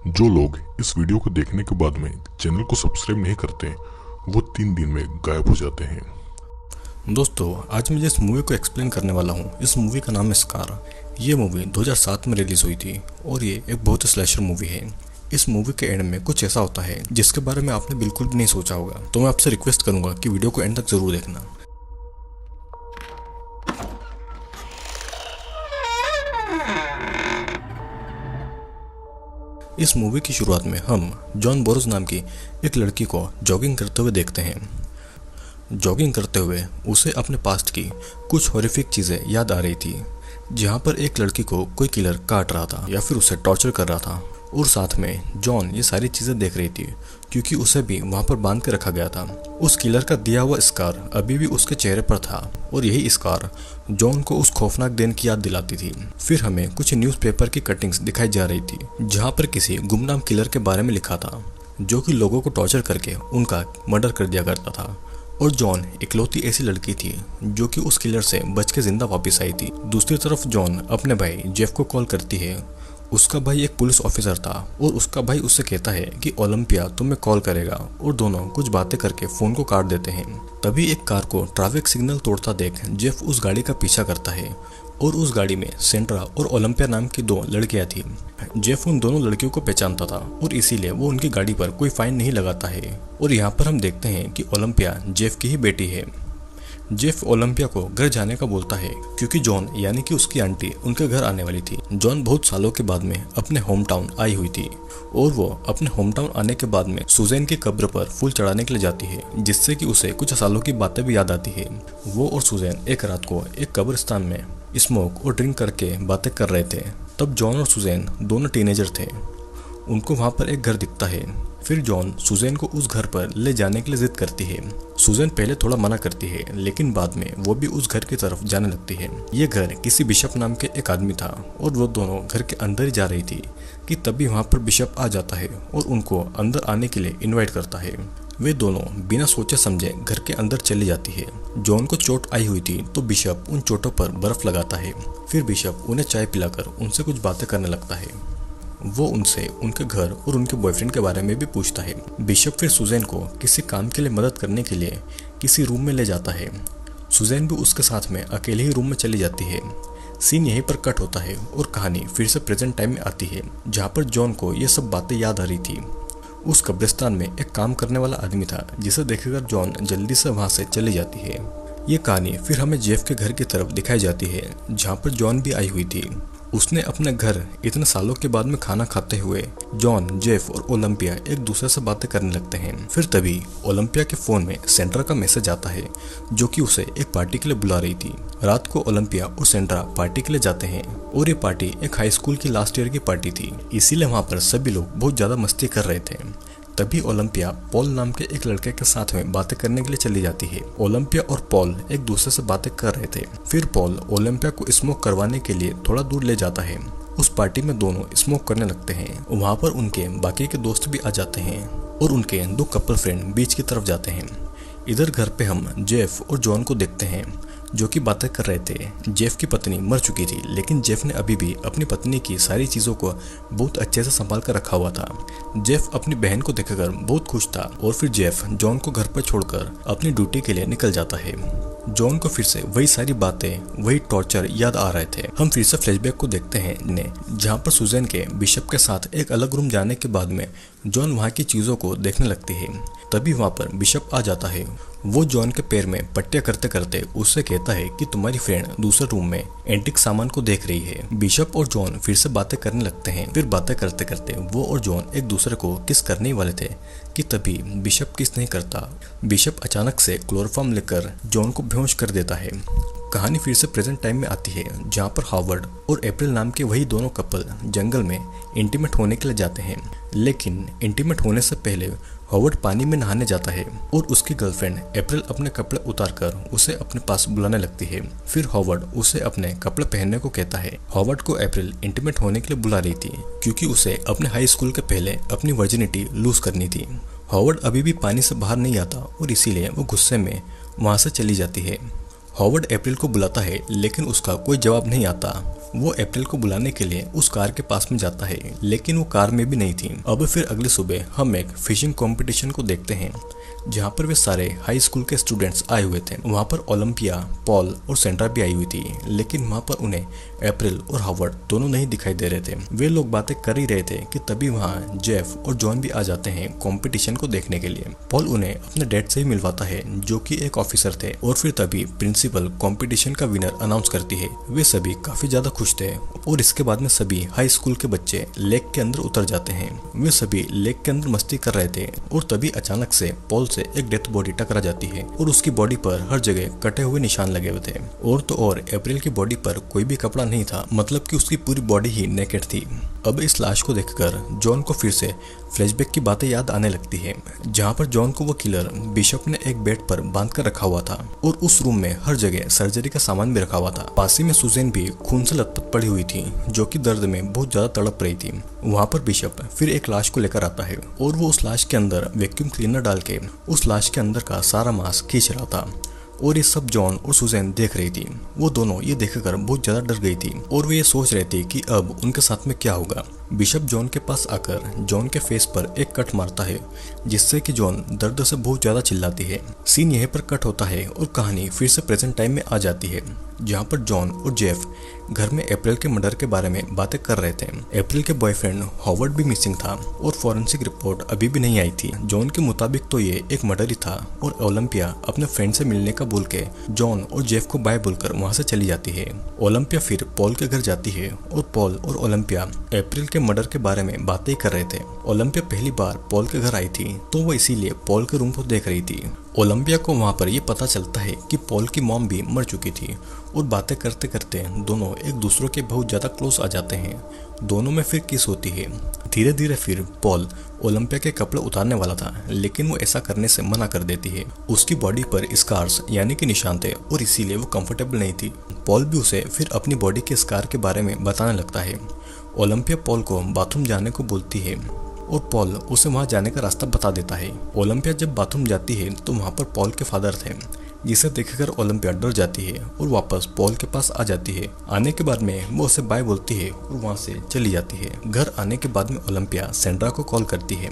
जो लोग इस वीडियो को देखने के बाद में चैनल को सब्सक्राइब नहीं करते वो 3 दिन में गायब हो जाते हैं। दोस्तों, आज मैं जिस मूवी को एक्सप्लेन करने वाला हूँ, इस मूवी का नाम है स्कार। ये मूवी 2007 में रिलीज हुई थी और ये एक बहुत ही स्लैशर मूवी है। इस मूवी के एंड में कुछ ऐसा होता है जिसके बारे में आपने बिल्कुल भी नहीं सोचा होगा। तो मैं आपसे रिक्वेस्ट करूंगा कि वीडियो को एंड तक जरूर देखना। इस मूवी की शुरुआत में हम जॉन बोरोज नाम की एक लड़की को जॉगिंग करते हुए देखते हैं। जॉगिंग करते हुए उसे अपने पास्ट की कुछ हॉरिफिक चीज़ें याद आ रही थी, जहाँ पर एक लड़की को कोई किलर काट रहा था या फिर उसे टॉर्चर कर रहा था। और साथ में जॉन ये सारी चीज़ें देख रही थी क्योंकि उसे भी वहाँ पर बांध के रखा गया था। उस किलर का दिया हुआ स्कार अभी भी उसके चेहरे पर था और यही स्कार जॉन को उस खौफनाक दिन की याद दिलाती थी। फिर हमें कुछ न्यूज़पेपर की कटिंग्स दिखाई जा रही थी जहाँ पर किसी गुमनाम किलर के बारे में लिखा था जो कि लोगों को टॉर्चर करके उनका मर्डर कर दिया करता था। और जॉन इकलौती ऐसी लड़की थी जो कि उस किलर से बच के जिंदा वापस आई थी। दूसरी तरफ जॉन अपने भाई जेफ को कॉल करती है। उसका भाई एक पुलिस ऑफिसर था और उसका भाई उससे कहता है कि ओलंपिया तुम्हें कॉल करेगा, और दोनों कुछ बातें करके फोन को काट देते हैं। तभी एक कार को ट्रैफिक सिग्नल तोड़ता देख जेफ उस गाड़ी का पीछा करता है और उस गाड़ी में सेंड्रा और ओलंपिया नाम की 2 लड़कियां थी। जेफ उन दोनों लड़कियों को पहचानता था और इसीलिए वो उनकी गाड़ी पर कोई फाइन नहीं लगाता है। और यहाँ पर हम देखते हैं कि ओलंपिया जेफ की ही बेटी है। जेफ ओलंपिया को घर जाने का बोलता है क्योंकि जॉन यानी कि उसकी आंटी उनके घर आने वाली थी। जॉन बहुत सालों के बाद में अपने होम टाउन आई हुई थी और वो अपने होम टाउन आने के बाद में सुजैन की कब्र पर फूल चढ़ाने के लिए जाती है, जिससे कि उसे कुछ सालों की बातें भी याद आती है। वो और सुजैन एक रात को एक कब्रिस्तान में स्मोक और ड्रिंक करके बातें कर रहे थे। तब जॉन और सुजैन दोनों टीनेजर थे। उनको वहाँ पर एक घर दिखता है। फिर जॉन सुजैन को उस घर पर ले जाने के लिए जिद करती है। सुजैन पहले थोड़ा मना करती है, लेकिन बाद में वो भी उस घर की तरफ जाने लगती है। ये घर किसी बिशप नाम के एक आदमी था और वो दोनों घर के अंदर ही जा रही थी कि तभी वहाँ पर बिशप आ जाता है और उनको अंदर आने के लिए इन्वाइट करता है। वे दोनों बिना सोचे समझे घर के अंदर चली जाती है। जॉन को चोट आई हुई थी तो बिशप उन चोटों पर बर्फ लगाता है। फिर बिशप उन्हें चाय पिलाकर उनसे कुछ बातें करने लगता है। वो उनसे उनके घर और उनके बॉयफ्रेंड के बारे में भी पूछता है। बिशप फिर सुजैन को किसी काम के लिए मदद करने के लिए किसी रूम में ले जाता है। सुजैन भी उसके साथ में अकेले ही रूम में चली जाती है। सीन यहीं पर कट होता है और कहानी फिर से प्रेजेंट टाइम में आती है, जहाँ पर जॉन को ये सब बातें याद आ रही थी। उस कब्रिस्तान में एक काम करने वाला आदमी था जिसे देखकर जॉन जल्दी से वहाँ से चली जाती है। ये कहानी फिर हमें जेफ के घर की तरफ दिखाई जाती है, जहाँ पर जॉन भी आई हुई थी। उसने अपने घर इतने सालों के बाद में खाना खाते हुए जॉन, जेफ और ओलंपिया एक दूसरे से बातें करने लगते हैं। फिर तभी ओलंपिया के फोन में सेंड्रा का मैसेज आता है जो कि उसे एक पार्टी के लिए बुला रही थी। रात को ओलंपिया और सेंड्रा पार्टी के लिए जाते हैं और ये पार्टी एक हाई स्कूल की लास्ट ईयर की पार्टी थी, इसीलिए वहाँ पर सभी लोग बहुत ज्यादा मस्ती कर रहे थे। तभी ओलंपिया पॉल नाम के एक लड़के के साथ में बातें करने के लिए चली जाती है। ओलंपिया और पॉल एक दूसरे से बातें कर रहे थे। फिर पॉल ओलंपिया को स्मोक करवाने के लिए थोड़ा दूर ले जाता है। उस पार्टी में दोनों स्मोक करने लगते हैं। वहाँ पर उनके बाकी के दोस्त भी आ जाते हैं और उनके 2 कपल फ्रेंड बीच की तरफ जाते हैं। इधर घर पे हम जेफ और जॉन को देखते हैं जो कि बातें कर रहे थे। जेफ की पत्नी मर चुकी थी, लेकिन जेफ ने अभी भी अपनी पत्नी की सारी चीज़ों को बहुत अच्छे से संभाल कर रखा हुआ था। जेफ अपनी बहन को देखकर बहुत खुश था और फिर जेफ जॉन को घर पर छोड़कर अपनी ड्यूटी के लिए निकल जाता है। जॉन को फिर से वही सारी बातें, वही टॉर्चर याद आ रहे थे। हम फिर से फ्लैशबैक को देखते हैं जहाँ पर सुजैन के बिशप के साथ एक अलग रूम जाने के बाद में जॉन वहाँ की चीज़ों को देखने लगती है। तभी वहाँ पर बिशप आ जाता है। वो जॉन के पैर में पट्टियां करते करते उससे कहता है कि तुम्हारी फ्रेंड दूसरे रूम में एंटिक सामान को देख रही है। बिशप और जॉन फिर से बातें करने लगते हैं। फिर बातें करते करते वो और जॉन एक दूसरे को किस करने ही वाले थे कि तभी बिशप किस नहीं करता। बिशप अचानक से क्लोरोफॉर्म लेकर जॉन को बेहोश कर देता है। कहानी फिर से प्रेजेंट टाइम में आती है, जहाँ पर हावर्ड और अप्रैल नाम के वही दोनों कपल जंगल में इंटीमेट होने के लिए जाते हैं। लेकिन इंटीमेट होने से पहले हावर्ड पानी में नहाने जाता है और उसकी गर्लफ्रेंड अप्रैल अपने कपड़े उतारकर उसे अपने पास बुलाने लगती है। फिर हावर्ड उसे अपने कपड़े पहनने को कहता है। हावर्ड को अप्रैल इंटीमेट होने के लिए बुला रही थी क्योंकि उसे अपने हाई स्कूल के पहले अपनी वर्जिनिटी लूज करनी थी। हावर्ड अभी भी पानी से बाहर नहीं आता और इसीलिए वो गुस्से में वहाँ से चली जाती है। हॉवर्ड अप्रैल को बुलाता है लेकिन उसका कोई जवाब नहीं आता। वो अप्रैल को बुलाने के लिए उस कार के पास में जाता है लेकिन वो कार में भी नहीं थी। अब फिर अगली सुबह हम एक फिशिंग कंपटीशन को देखते हैं जहाँ पर वे सारे हाई स्कूल के स्टूडेंट्स आए हुए थे। वहाँ पर ओलंपिया, पॉल और सेंड्रा भी आई हुई थी लेकिन वहाँ पर उन्हें अप्रैल और हॉवर्ड दोनों नहीं दिखाई दे रहे थे। वे लोग बातें कर ही रहे थे कि तभी वहाँ जेफ और जॉन भी आ जाते हैं कंपटीशन को देखने के लिए। पॉल उन्हें अपने डैड से ही मिलवाता है जो कि एक ऑफिसर थे और फिर तभी प्रिंसिपल कंपटीशन का विनर अनाउंस करती है। वे सभी काफी ज्यादा खुश थे और इसके बाद में सभी हाई स्कूल के बच्चे लेक के अंदर उतर जाते हैं। वे सभी लेक के अंदर मस्ती कर रहे थे और तभी अचानक से पॉल से एक डेथ बॉडी टकरा जाती है और उसकी बॉडी पर हर जगह कटे हुए निशान लगे हुए थे। और तो और अप्रैल की बॉडी पर कोई भी कपड़ा नहीं था, मतलब कि उसकी पूरी बॉडी ही नेकेड थी। अब इस लाश को देखकर जॉन को फिर से फ्लैशबैक की बातें याद आने लगती है जहाँ पर जॉन को वो किलर बिशप ने एक बेड पर बांध कर रखा हुआ था और उस रूम में हर जगह सर्जरी का सामान भी रखा हुआ था। पास ही में सुजैन भी खून से लथपथ पड़ी हुई थी जो कि दर्द में बहुत ज्यादा तड़प रही थी। वहाँ पर बिशप फिर एक लाश को लेकर आता है और वो उस लाश के अंदर वैक्यूम क्लीनर डाल के उस लाश के अंदर का सारा मांस खींच रहा था और ये सब जॉन और सुजैन देख रही थी। वो दोनों ये देखकर बहुत ज्यादा डर गई थी और वे ये सोच रहे थे कि अब उनके साथ में क्या होगा। बिशप जॉन के पास आकर जॉन के फेस पर एक कट मारता है जिससे कि जॉन दर्द से बहुत ज्यादा चिल्लाती है। सीन यहीं पर कट होता है और कहानी फिर से प्रेजेंट टाइम में आ जाती है जहाँ पर जॉन और जेफ घर में अप्रैल के मर्डर के बारे में बातें कर रहे थे। अप्रैल के बॉयफ्रेंड हॉवर्ड भी मिसिंग था और फॉरेंसिक रिपोर्ट अभी भी नहीं आई थी। जॉन के मुताबिक तो ये एक मर्डर ही था और ओलंपिया अपने फ्रेंड से मिलने का बोल के जॉन और जेफ को बाय बोलकर वहाँ से चली जाती है। ओलंपिया फिर पॉल के घर जाती है और पॉल और ओलंपिया अप्रैल के मर्डर के बारे में बातें कर रहे थे। ओलंपिया पहली बार पॉल के घर आई थी तो वो इसीलिए पॉल के रूम को देख रही थी। ओलंपिया को वहाँ पर ये पता चलता है कि पॉल की मॉम भी मर चुकी थी और बातें करते करते दोनों एक दूसरे के बहुत ज्यादा क्लोज आ जाते हैं। दोनों में फिर किस होती है। धीरे धीरे फिर पॉल ओलंपिया के कपड़े उतारने वाला था लेकिन वो ऐसा करने से मना कर देती है। उसकी बॉडी पर स्कार्स यानी कि निशान थे और इसीलिए वो कंफर्टेबल नहीं थी। पॉल भी उसे फिर अपनी बॉडी के स्कार के बारे में बताने लगता है। ओलंपिया पॉल को बाथरूम जाने को बोलती है और पॉल उसे वहां जाने का रास्ता बता देता है। ओलंपिया जब बाथरूम जाती है तो वहां पर पॉल के फादर थे जिसे देखकर ओलंपिया डर जाती है और वापस पॉल के पास आ जाती है। आने के बाद में वो उसे बाय बोलती है और वहां से चली जाती है। घर आने के बाद में ओलंपिया सेंड्रा को कॉल करती है।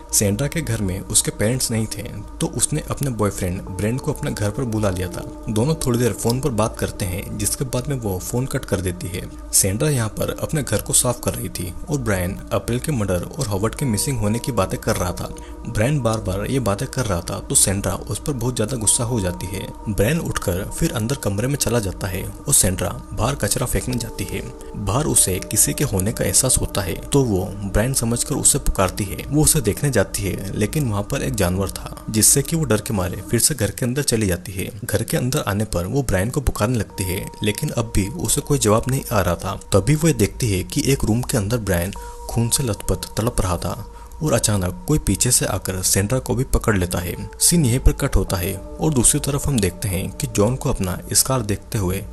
सेंड्रा के घर में उसके पेरेंट्स नहीं थे तो उसने अपने बॉयफ्रेंड ब्रेंड को अपने घर पर बुला लिया था। दोनों थोड़ी देर फोन पर बात करते हैं जिसके बाद में वो फोन कट कर देती है। सेंड्रा यहाँ पर अपने घर को साफ कर रही थी और ब्रायन अप्रैल के मर्डर और हॉवर्ड के मिसिंग होने की बातें कर रहा था। ब्रायन बार बार ये बातें कर रहा था तो सेंड्रा उस पर बहुत ज्यादा गुस्सा हो जाती है। ब्रायन उठकर फिर अंदर कमरे में चला जाता है और सेंड्रा बाहर कचरा फेंकने जाती है। बाहर उसे किसी के होने का एहसास होता है तो वो ब्रायन समझकर उसे पुकारती है। वो उसे देखने जाती है लेकिन वहाँ पर एक जानवर था जिससे कि वो डर के मारे फिर से घर के अंदर चली जाती है। घर के अंदर आने पर वो ब्रायन को पुकारने लगती है लेकिन अब भी उसे कोई जवाब नहीं आ रहा था। तभी वो देखती है कि एक रूम के अंदर ब्रायन खून से लथपथ तड़प रहा था और अचानक कोई पीछे से आकर सेंड्रा को भी पकड़ लेता है। सीन यहीं पर कट होता है और दूसरी तरफ हम देखते हैं कि जॉन को अपना स्कार देखते हुए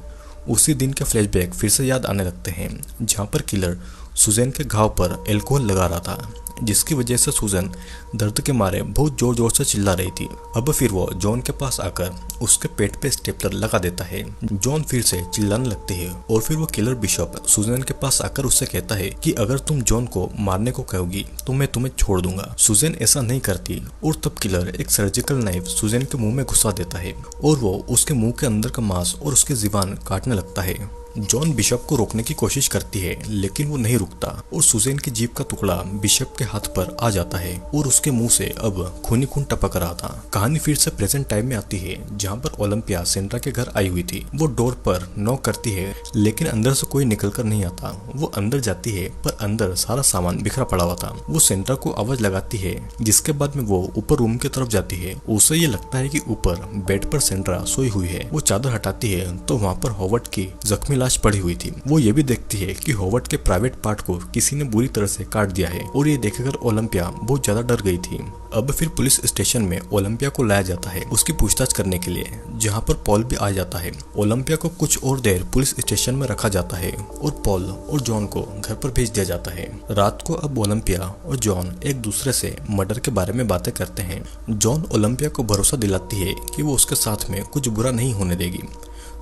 उसी दिन के फ्लैशबैक फिर से याद आने लगते हैं जहाँ पर किलर सुजैन के घाव पर अल्कोहल लगा रहा था जिसकी वजह से सुजैन दर्द के मारे बहुत जोर जोर से चिल्ला रही थी। अब फिर वो जॉन के पास आकर उसके पेट पे स्टेपलर लगा देता है। जॉन फिर से चिल्लाने लगती है और फिर वो किलर बिशप सुजैन के पास आकर उससे कहता है कि अगर तुम जॉन को मारने को कहोगी तो मैं तुम्हें छोड़ दूंगा। सुजैन ऐसा नहीं करती और तब किलर एक सर्जिकल नाइफ सुजैन के मुंह में घुसा देता है और वो उसके मुंह के अंदर का मांस और उसकी जुबान काटने लगता है। जॉन बिशप को रोकने की कोशिश करती है लेकिन वो नहीं रुकता और सुजैन की जीभ का टुकड़ा बिशप के हाथ पर आ जाता है और उसके मुंह से अब खूनी खून टपक रहा था। कहानी फिर से प्रेजेंट टाइम में आती है जहाँ पर ओलंपिया सेंड्रा के घर आई हुई थी। वो डोर पर नॉक करती है लेकिन अंदर से कोई निकल कर नहीं आता। वो अंदर जाती है पर अंदर सारा सामान बिखरा पड़ा हुआ था। वो सेंड्रा को आवाज लगाती है जिसके बाद में वो ऊपर रूम की तरफ जाती है। उसे ये लगता है कि ऊपर बेड पर सेंड्रा सोई हुई है। वो चादर हटाती है तो वहाँ पर हॉवर्ड की जख्मी लाश पड़ी हुई थी। वो ये भी देखती है कि हॉवर्ड के प्राइवेट पार्ट को किसी ने बुरी तरह से काट दिया है और ये देखकर ओलंपिया बहुत ज्यादा डर गई थी। अब फिर पुलिस स्टेशन में ओलंपिया को लाया जाता है उसकी पूछताछ करने के लिए, जहाँ पर पॉल भी आ जाता है। ओलंपिया को कुछ और देर पुलिस स्टेशन में रखा जाता है और पॉल और जॉन को घर पर भेज दिया जाता है। रात को अब ओलंपिया और जॉन एक दूसरे से मर्डर के बारे में बातें करते हैं। जॉन ओलंपिया को भरोसा दिलाती है कि वो उसके साथ में कुछ बुरा नहीं होने देगी।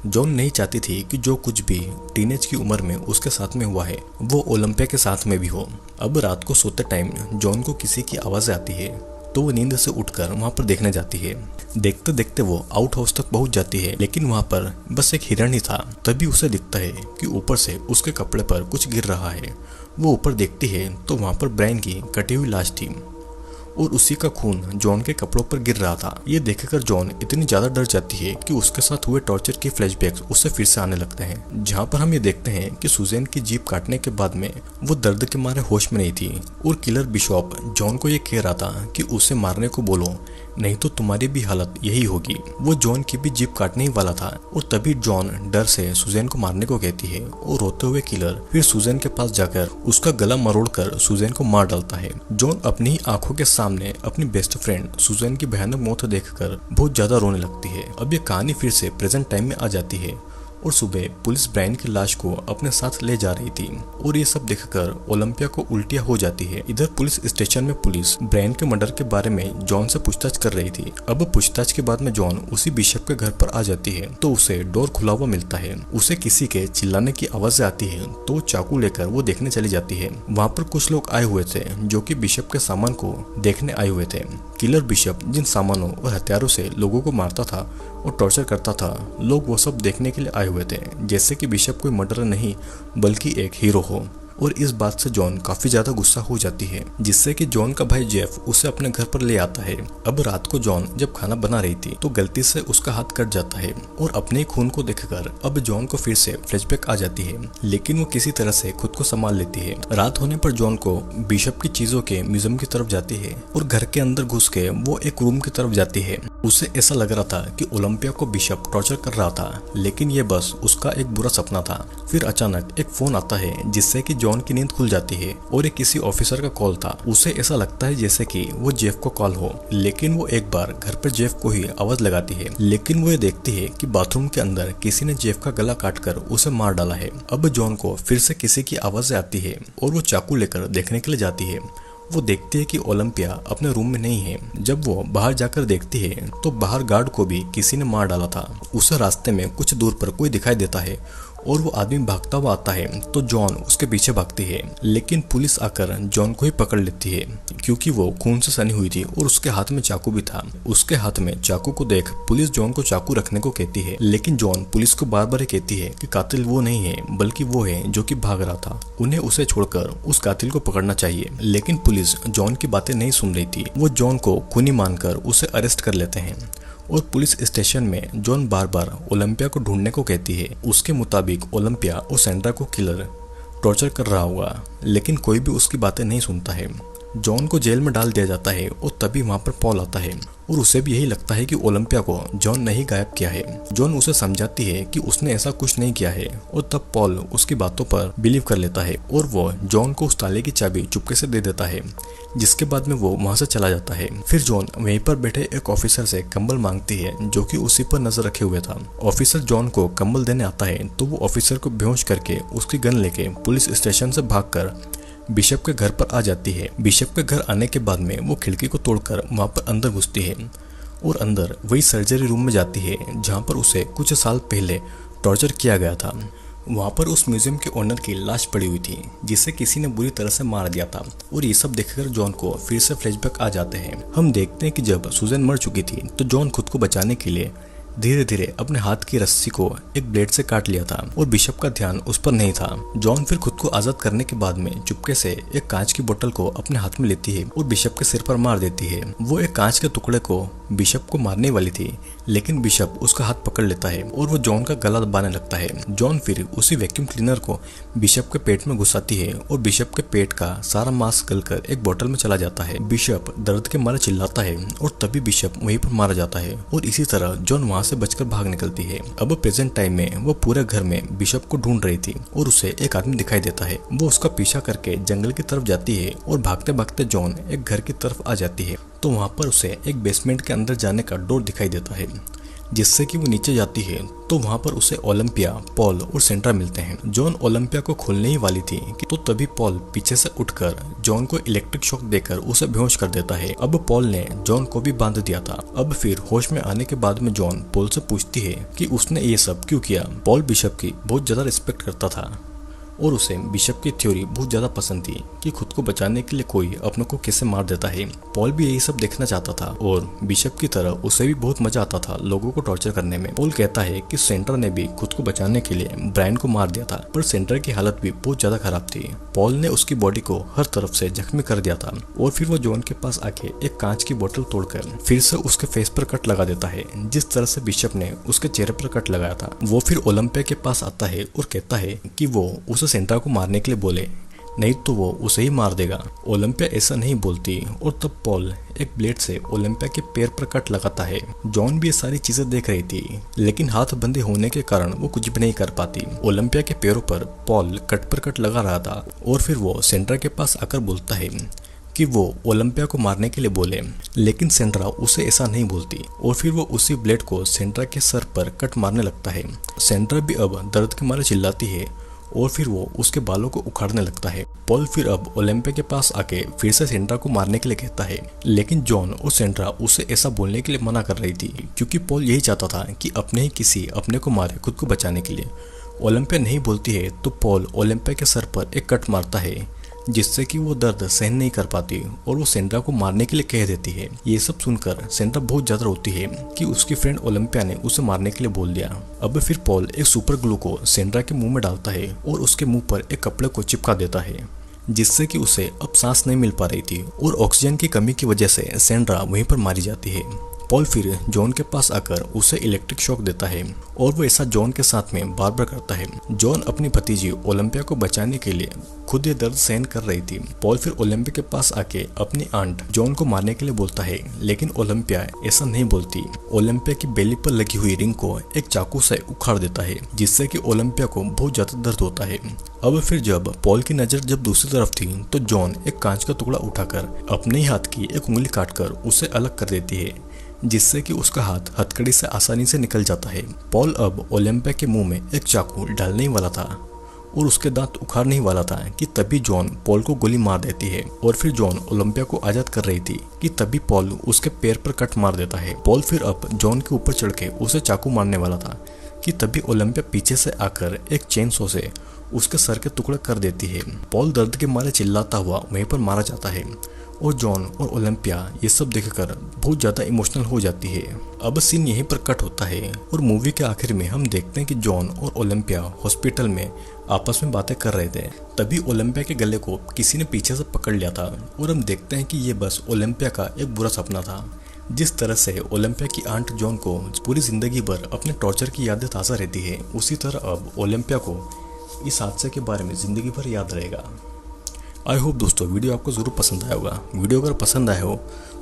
जॉन नहीं चाहती थी कि जो कुछ भी टीनेज की उम्र में उसके साथ में हुआ है वो ओलंपिया के साथ में भी हो। अब रात को सोते टाइम जॉन को किसी की आवाज आती है तो वो नींद से उठकर वहां पर देखने जाती है। देखते देखते वो आउट हाउस तक पहुंच जाती है, लेकिन वहां पर बस एक हिरण ही था। तभी उसे दिखता है कि ऊपर से उसके कपड़े पर कुछ गिर रहा है। वो ऊपर देखती है तो वहां पर ब्रायन की कटी हुई लाश थी और उसी का खून जॉन के कपड़ों पर गिर रहा था। ये देखकर जॉन इतनी ज्यादा डर जाती है कि उसके साथ हुए टॉर्चर के फ्लैशबैक्स उसे फिर से आने लगते हैं, जहाँ पर हम ये देखते हैं कि सुजैन की जीभ काटने के बाद में वो दर्द के मारे होश में नहीं थी और किलर बिशॉप जॉन को ये कह रहा था कि उसे मारने को बोलो, नहीं तो तुम्हारी भी हालत यही होगी। वो जॉन की भी जीभ काटने ही वाला था और तभी जॉन डर से सुजैन को मारने को कहती है और रोते हुए किलर फिर सुजैन के पास जाकर उसका गला मरोड़कर सुजैन को मार डालता है। जॉन अपनी ही आंखों के सामने अपनी बेस्ट फ्रेंड सुजैन की भयानक मौत देखकर बहुत ज्यादा रोने लगती है। अब ये कहानी फिर से प्रेजेंट टाइम में आ जाती है और सुबह पुलिस ब्रायन की लाश को अपने साथ ले जा रही थी और ये सब देखकर ओलंपिया को उल्टियां हो जाती है। इधर पुलिस स्टेशन में पुलिस ब्रायन के मर्डर के बारे में जॉन से पूछताछ कर रही थी। अब पूछताछ के बाद में जॉन उसी बिशप के घर पर आ जाती है तो उसे डोर खुला हुआ मिलता है। उसे किसी के चिल्लाने की आवाज आती है तो चाकू लेकर वो देखने चली जाती है। वहाँ पर कुछ लोग आए हुए थे जो कि बिशप के सामान को देखने आए हुए थे। किलर बिशप जिन सामानों और हथियारों से लोगों को मारता था और टॉर्चर करता था, लोग वो सब देखने के लिए आए हुए थे, जैसे कि बिशप कोई मर्डरर नहीं बल्कि एक हीरो हो। और इस बात से जॉन काफी ज्यादा गुस्सा हो जाती है, जिससे कि जॉन का भाई जेफ उसे अपने घर पर ले आता है। अब रात को जॉन जब खाना बना रही थी तो गलती से उसका हाथ कट जाता है और अपने खून को देखकर अब जॉन को फिर से फ्लैशबैक आ जाती है, लेकिन वो किसी तरह से खुद को संभाल लेती है। रात होने पर जॉन को बिशप की चीजों के म्यूजियम की तरफ जाती है और घर के अंदर घुस के वो एक रूम की तरफ जाती है। उसे ऐसा लग रहा था कि ओलंपिया को बिशप टॉर्चर कर रहा था, लेकिन ये बस उसका एक बुरा सपना था। फिर अचानक एक फोन आता है जिससे कि जॉन की नींद खुल जाती है और ये किसी ऑफिसर का कॉल था। उसे ऐसा लगता है जैसे कि वो जेफ को कॉल हो, लेकिन वो एक बार घर पर जेफ को ही आवाज लगाती है, लेकिन वो ये देखती है कि बाथरूम के अंदर किसी ने जेफ का गला काटकर उसे मार डाला है। अब जॉन को फिर से किसी की आवाज आती है और वो चाकू लेकर देखने के लिए जाती है। वो देखती है कि ओलंपिया अपने रूम में नहीं है। जब वो बाहर जाकर देखती है तो बाहर गार्ड को भी किसी ने मार डाला था। उसे रास्ते में कुछ दूर पर कोई दिखाई देता है और वो आदमी भागता हुआ आता है तो जॉन उसके पीछे भागती है, लेकिन पुलिस आकर जॉन को ही पकड़ लेती है क्योंकि वो खून से सनी हुई थी और उसके हाथ में चाकू भी था। उसके हाथ में चाकू को देख पुलिस जॉन को चाकू रखने को कहती है, लेकिन जॉन पुलिस को बार बार कहती है कि कातिल वो नहीं है बल्कि वो है जो कि भाग रहा था, उन्हें उसे छोड़कर उस कातिल को पकड़ना चाहिए। लेकिन पुलिस जॉन की बातें नहीं सुन रही थी। वो जॉन को खूनी मानकर उसे अरेस्ट कर लेते हैं और पुलिस स्टेशन में जॉन बार बार ओलंपिया को ढूंढने को कहती है। उसके मुताबिक ओलंपिया और सैंड्रा को किलर टॉर्चर कर रहा होगा, लेकिन कोई भी उसकी बातें नहीं सुनता है। जॉन को जेल में डाल दिया जाता है और तभी वहां पर पॉल आता है और उसे भी यही लगता है कि ओलंपिया को जॉन ने ही गायब किया है। जॉन उसे समझाती है कि उसने ऐसा कुछ नहीं किया है और तब पॉल उसकी बातों पर बिलीव कर लेता है और वो जॉन को उस ताले की चाबी चुपके से दे देता है, जिसके बाद में वो वहां से चला जाता है। फिर जॉन वहीं पर बैठे एक ऑफिसर से कंबल मांगती है जो कि उसी पर नजर रखे हुए था। ऑफिसर जॉन को कंबल देने आता है तो वो ऑफिसर को बेहोश करके उसकी गन लेके पुलिस स्टेशन से भागकर बिशप के घर पर आ जाती है। बिशप के घर आने के बाद में वो खिड़की को तोड़कर वहां पर अंदर घुसती है और अंदर वही सर्जरी रूम में जाती है जहां पर उसे कुछ साल पहले टॉर्चर किया गया था। वहां पर उस म्यूजियम के ओनर की लाश पड़ी हुई थी जिसे किसी ने बुरी तरह से मार दिया था और ये सब देखकर जॉन को फिर से फ्लैशबैक आ जाते हैं। हम देखते हैं कि जब सुजैन मर चुकी थी तो जॉन खुद को बचाने के लिए धीरे धीरे अपने हाथ की रस्सी को एक ब्लेड से काट लिया था और बिशप का ध्यान उस पर नहीं था। जॉन फिर खुद को आजाद करने के बाद में चुपके से एक कांच की बोतल को अपने हाथ में लेती है और बिशप के सिर पर मार देती है। वो एक कांच के टुकड़े को बिशप को मारने वाली थी, लेकिन बिशप उसका हाथ पकड़ लेता है और वो जॉन का गला दबाने लगता है। जॉन फिर उसी वैक्यूम क्लीनर को बिशप के पेट में घुसाती है और बिशप के पेट का सारा मांस गलकर एक बोतल में चला जाता है। बिशप दर्द के मारे चिल्लाता है और तभी बिशप वहीं पर मारा जाता है और इसी तरह जॉन वहां से बचकर भाग निकलती है। अब प्रेजेंट टाइम में वो पूरे घर में बिशप को ढूंढ रही थी और उसे एक आदमी दिखाई देता है। वो उसका पीछा करके जंगल की तरफ जाती है और भागते भागते जॉन एक घर की तरफ आ जाती है तो वहां पर उसे एक बेसमेंट के अंदर जाने का डोर दिखाई देता है, जिससे कि वो नीचे जाती है तो वहां पर उसे ओलंपिया, पॉल और सेंड्रा मिलते हैं। जॉन ओलंपिया को खोलने ही वाली थी कि तो तभी पॉल पीछे से उठकर जॉन को इलेक्ट्रिक शॉक देकर उसे बेहोश कर देता है। अब पॉल ने जॉन को भी बांध दिया था। अब फिर होश में आने के बाद में जॉन पॉल से पूछती है कि उसने ये सब क्यों किया। पॉल बिशप की बहुत ज्यादा रिस्पेक्ट करता था और उसे बिशप की थ्योरी बहुत ज्यादा पसंद थी कि खुद को बचाने के लिए कोई अपनों को कैसे मार देता है। पॉल भी यही सब देखना चाहता था और बिशप की तरह उसे भी बहुत मजा आता था लोगों को टॉर्चर करने में। पॉल कहता है कि सेंट्रा ने भी खुद को बचाने के लिए ब्रायन को मार दिया था, पर सेंट्रा की हालत भी बहुत ज्यादा खराब थी। पॉल ने उसकी बॉडी को हर तरफ से जख्मी कर दिया था और फिर वो जॉन के पास आके एक कांच की बोतल तोड़कर फिर से उसके फेस पर कट लगा देता है, जिस तरह से बिशप ने उसके चेहरे पर कट लगाया था। वो फिर ओलंपिया के पास आता है और कहता है कि वो उसे सेंट्रा को मारने के लिए बोले, नहीं तो वो उसे ही मार देगा। ओलंपिया ऐसा नहीं बोलती और तब पॉल एक ब्लेड से ओलंपिया के पैर पर कट लगाता है। जॉन भी ये सारी चीजें देख रही थी, लेकिन हाथ बंधे होने के कारण वो कुछ भी नहीं कर पाती। ओलंपिया के पैरों पर पॉल कट पर कट लगा रहा था और फिर वो सेंट्रा के पास आकर बोलता है कि वो ओलंपिया को मारने के लिए बोले, लेकिन सेंट्रा उसे ऐसा नहीं बोलती और फिर वो उसी ब्लेड को सेंट्रा के सर पर कट मारने लगता है। सेंट्रा भी अब दर्द के मारे चिल्लाती है और फिर वो उसके बालों को उखाड़ने लगता है। पॉल फिर अब ओलंपिया के पास आके फिर से सेंट्रा को मारने के लिए कहता है, लेकिन जॉन और सेंट्रा उसे ऐसा बोलने के लिए मना कर रही थी क्योंकि पॉल यही चाहता था कि अपने ही किसी अपने को मारे खुद को बचाने के लिए। ओलंपिया नहीं बोलती है तो पॉल ओलंपिया के सर पर एक कट मारता है, जिससे कि वो दर्द सहन नहीं कर पाती और वो सेंट्रा को मारने के लिए कह देती है। ये सब सुनकर सेंट्रा बहुत ज्यादा रोती है कि उसकी फ्रेंड ओलंपिया ने उसे मारने के लिए बोल दिया। अब फिर पॉल एक सुपर ग्लू को सेंट्रा के मुंह में डालता है और उसके मुंह पर एक कपड़े को चिपका देता है, जिससे कि उसे अब सांस नहीं मिल पा रही थी और ऑक्सीजन की कमी की वजह से सेंट्रा वहीं पर मारी जाती है। पॉल फिर जॉन के पास आकर उसे इलेक्ट्रिक शॉक देता है और वो ऐसा जॉन के साथ में बार बार करता है। जॉन अपनी भतीजी ओलंपिया को बचाने के लिए खुद ये दर्द सहन कर रही थी। पॉल फिर ओलंपिया के पास आके अपनी आंट जॉन को मारने के लिए बोलता है, लेकिन ओलंपिया ऐसा नहीं बोलती। ओलंपिया की बेली पर लगी हुई रिंग को एक चाकू से उखाड़ देता है, जिससे कि ओलंपिया को बहुत ज्यादा दर्द होता है। अब फिर जब पॉल की नजर जब दूसरी तरफ थी तो जॉन एक कांच का टुकड़ा उठाकर अपने ही हाथ की एक उंगली काटकर उसे अलग कर देती है, जिससे कि उसका हाथ हथकड़ी से आसानी से निकल जाता है। पॉल अब ओलंपिया के मुंह में एक चाकू डालने ही वाला था और उसके दांत उखाड़ने ही वाला था कि तभी जॉन पॉल को गोली मार देती है और फिर जॉन ओलंपिया को आजाद कर रही थी कि तभी पॉल उसके पैर पर कट मार देता है। पॉल फिर अब जॉन के ऊपर चढ़ के उसे चाकू मारने वाला था कि तभी ओलंपिया पीछे से आकर एक चेन सो से उसके सर के टुकड़े कर देती है। पॉल दर्द के मारे चिल्लाता हुआ वहीं पर मारा जाता है और जॉन और ओलंपिया ये सब देखकर बहुत ज्यादा इमोशनल हो जाती है। अब सीन यहीं पर कट होता है और मूवी के आखिर में हम देखते हैं कि जॉन और ओलंपिया हॉस्पिटल में आपस में बातें कर रहे थे। तभी ओलंपिया के गले को किसी ने पीछे से पकड़ लिया था और हम देखते हैं कि ये बस ओलंपिया का एक बुरा सपना था। जिस तरह से ओलंपिया की आंट जॉन को पूरी जिंदगी भर अपने टॉर्चर की यादें ताज़ा रहती है, उसी तरह अब ओलंपिया को इस हादसे के बारे में जिंदगी भर याद रहेगा। आई होप दोस्तों वीडियो आपको ज़रूर पसंद आया होगा। वीडियो अगर पसंद आया हो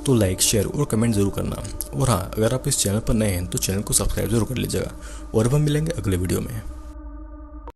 तो लाइक, शेयर और कमेंट ज़रूर करना। और हाँ, अगर आप इस चैनल पर नए हैं तो चैनल को सब्सक्राइब जरूर कर लीजिएगा। और अब हम मिलेंगे अगले वीडियो में।